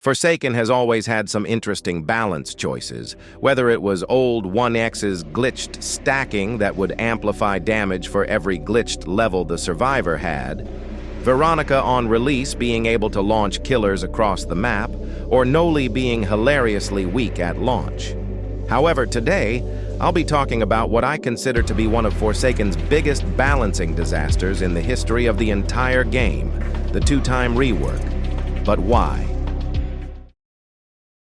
Forsaken has always had some interesting balance choices, whether it was old 1X's glitched stacking that would amplify damage for every glitched level the survivor had, Veronica on release being able to launch killers across the map, or Noli being hilariously weak at launch. However, today, I'll be talking about what I consider to be one of Forsaken's biggest balancing disasters in the history of the entire game, the two-time rework. But why?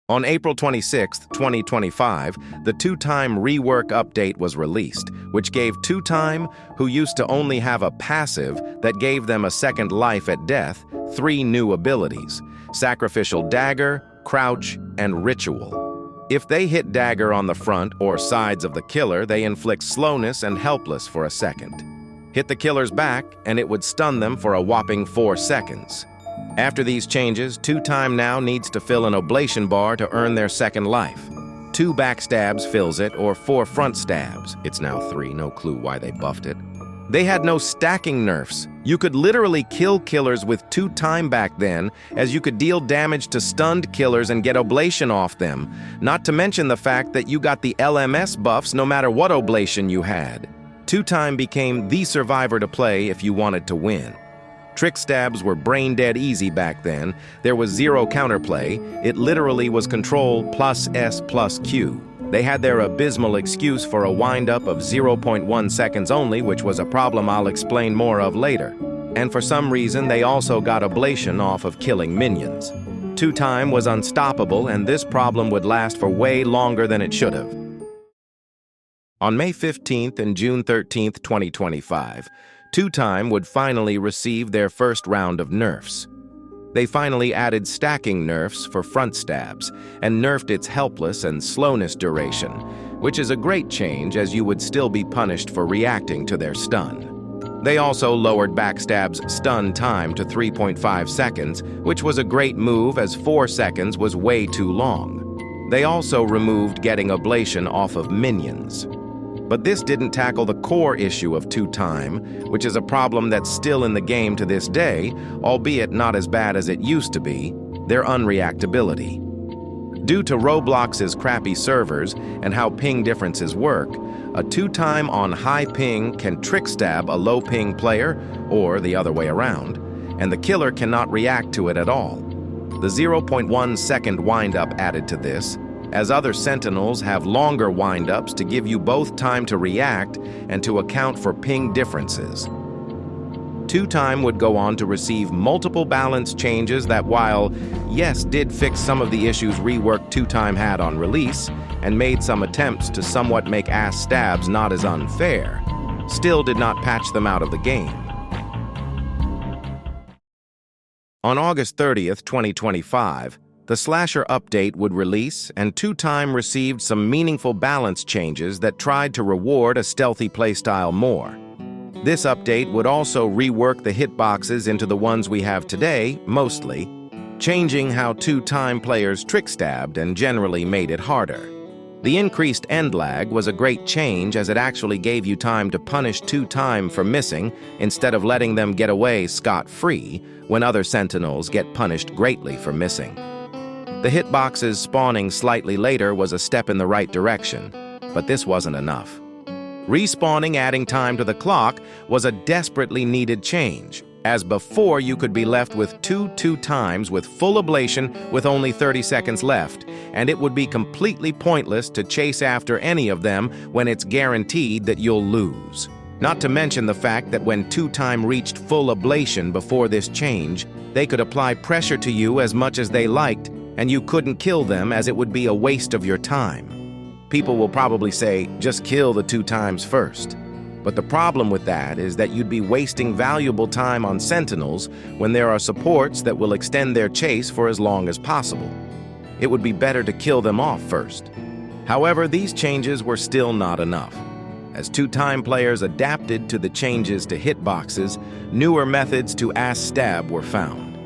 On April 26, 2025, the two-time rework update was released, which gave two-time, who used to only have a passive that gave them a second life at death, 3 new abilities: Sacrificial Dagger, Crouch, and Ritual. If they hit dagger on the front or sides of the killer, they inflict slowness and helpless for a second. Hit the killer's back, and it would stun them for a whopping 4 seconds. After these changes, two-time now needs to fill an oblation bar to earn their second life. 2 backstabs fills it, or 4 front stabs. It's now 3, no clue why they buffed it. They had no stacking nerfs. You could literally kill killers with two-time back then, as you could deal damage to stunned killers and get oblation off them, not to mention the fact that you got the LMS buffs no matter what oblation you had. Two-time became the survivor to play if you wanted to win. Trick stabs were brain-dead easy back then. There was zero counterplay. It literally was control plus S plus Q. They had their abysmal excuse for a wind-up of 0.1 seconds only, which was a problem I'll explain more of later. And for some reason, they also got oblation off of killing minions. Two-time was unstoppable, and this problem would last for way longer than it should have. On May 15th and June 13th, 2025, two-time would finally receive their first round of nerfs. They finally added stacking nerfs for front stabs and nerfed its helpless and slowness duration, which is a great change as you would still be punished for reacting to their stun. They also lowered backstab's stun time to 3.5 seconds, which was a great move as 4 seconds was way too long. They also removed getting oblation off of minions. But this didn't tackle the core issue of two-time, which is a problem that's still in the game to this day, albeit not as bad as it used to be, their unreactability. Due to Roblox's crappy servers and how ping differences work, a two-time on high ping can trick stab a low ping player, or the other way around, and the killer cannot react to it at all. The 0.1 second wind-up added to this, as other sentinels have longer wind-ups to give you both time to react and to account for ping differences. Two-time would go on to receive multiple balance changes that, while, yes, did fix some of the issues Rework two-time had on release and made some attempts to somewhat make ass stabs not as unfair, still did not patch them out of the game. On August 30th, 2025, the Slasher update would release, and two-time received some meaningful balance changes that tried to reward a stealthy playstyle more. This update would also rework the hitboxes into the ones we have today, mostly, changing how two-time players trick-stabbed and generally made it harder. The increased end lag was a great change as it actually gave you time to punish two-time for missing instead of letting them get away scot-free when other sentinels get punished greatly for missing. The hitboxes spawning slightly later was a step in the right direction, but this wasn't enough. Respawning adding time to the clock was a desperately needed change, as before you could be left with two-times with full ablation with only 30 seconds left, and it would be completely pointless to chase after any of them when it's guaranteed that you'll lose. Not to mention the fact that when two-time reached full ablation before this change, they could apply pressure to you as much as they liked, and you couldn't kill them as it would be a waste of your time. People will probably say, just kill the two-times first. But the problem with that is that you'd be wasting valuable time on sentinels when there are supports that will extend their chase for as long as possible. It would be better to kill them off first. However, these changes were still not enough. As two-time players adapted to the changes to hitboxes, newer methods to ass stab were found.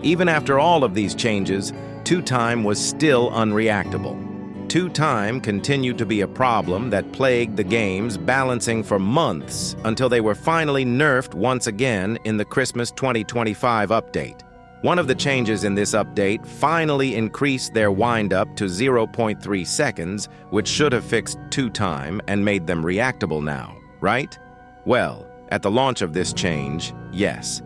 Even after all of these changes, two-time was still unreactable. Two-time continued to be a problem that plagued the game's balancing for months until they were finally nerfed once again in the Christmas 2025 update. One of the changes in this update finally increased their wind-up to 0.3 seconds, which should have fixed 2-time and made them reactable now, right? Well, at the launch of this change, yes.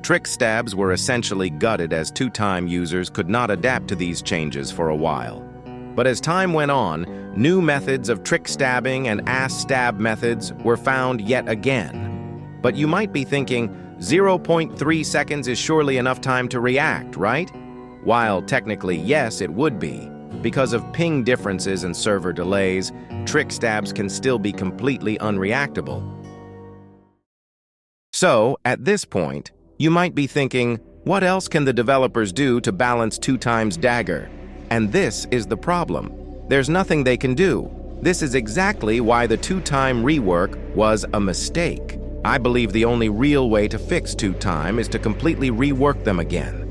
Trick stabs were essentially gutted as 2-time users could not adapt to these changes for a while. But as time went on, new methods of trick stabbing and ass stab methods were found yet again. But you might be thinking, 0.3 seconds is surely enough time to react, right? While technically, yes, it would be. Because of ping differences and server delays, trick stabs can still be completely unreactable. So, at this point, you might be thinking, what else can the developers do to balance 2-time's dagger? And this is the problem. There's nothing they can do. This is exactly why the 2-time rework was a mistake. I believe the only real way to fix 2-time is to completely rework them again.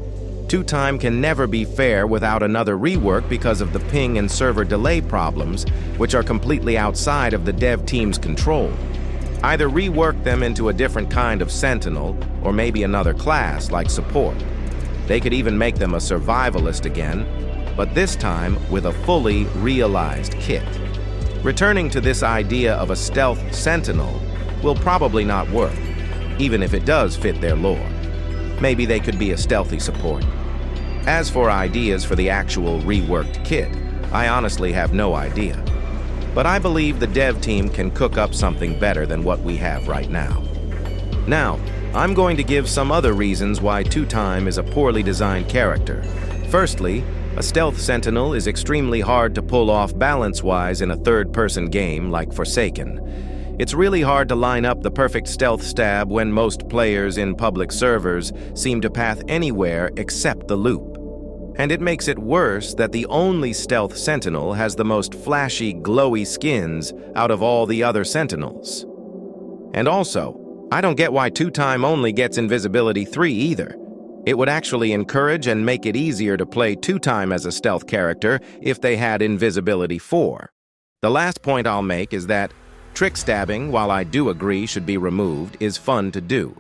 2-time can never be fair without another rework because of the ping and server delay problems, which are completely outside of the dev team's control. Either rework them into a different kind of sentinel, or maybe another class like support. They could even make them a survivalist again, but this time with a fully realized kit. Returning to this idea of a stealth sentinel will probably not work, even if it does fit their lore. Maybe they could be a stealthy support. As for ideas for the actual reworked kit, I honestly have no idea. But I believe the dev team can cook up something better than what we have right now. Now, I'm going to give some other reasons why 2-time is a poorly designed character. Firstly, a stealth sentinel is extremely hard to pull off balance-wise in a third-person game like Forsaken. It's really hard to line up the perfect stealth stab when most players in public servers seem to path anywhere except the loop. And it makes it worse that the only stealth sentinel has the most flashy, glowy skins out of all the other sentinels. And also, I don't get why 2-time only gets invisibility 3 either. It would actually encourage and make it easier to play 2-time as a stealth character if they had invisibility 4. The last point I'll make is that trick stabbing, while I do agree should be removed, is fun to do,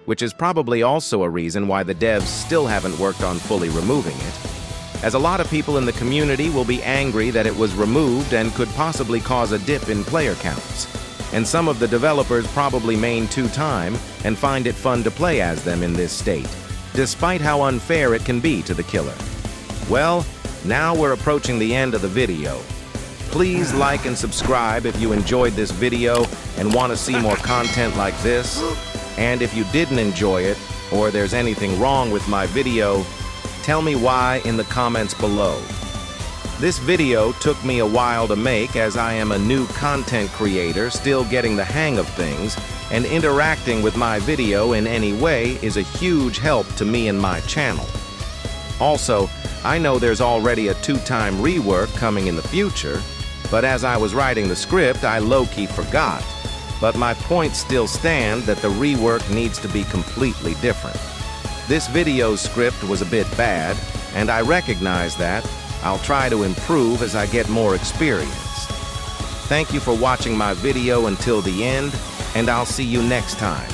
which is probably also a reason why the devs still haven't worked on fully removing it, as a lot of people in the community will be angry that it was removed and could possibly cause a dip in player counts. And some of the developers probably main 2-time and find it fun to play as them in this state, despite how unfair it can be to the killer. Well, now we're approaching the end of the video. Please like and subscribe if you enjoyed this video and want to see more content like this. And if you didn't enjoy it, or there's anything wrong with my video, tell me why in the comments below. This video took me a while to make as I am a new content creator still getting the hang of things, and interacting with my video in any way is a huge help to me and my channel. Also, I know there's already a 2-time rework coming in the future, but as I was writing the script, I low-key forgot. But my points still stand that the rework needs to be completely different. This video's script was a bit bad, and I recognize that. I'll try to improve as I get more experience. Thank you for watching my video until the end, and I'll see you next time.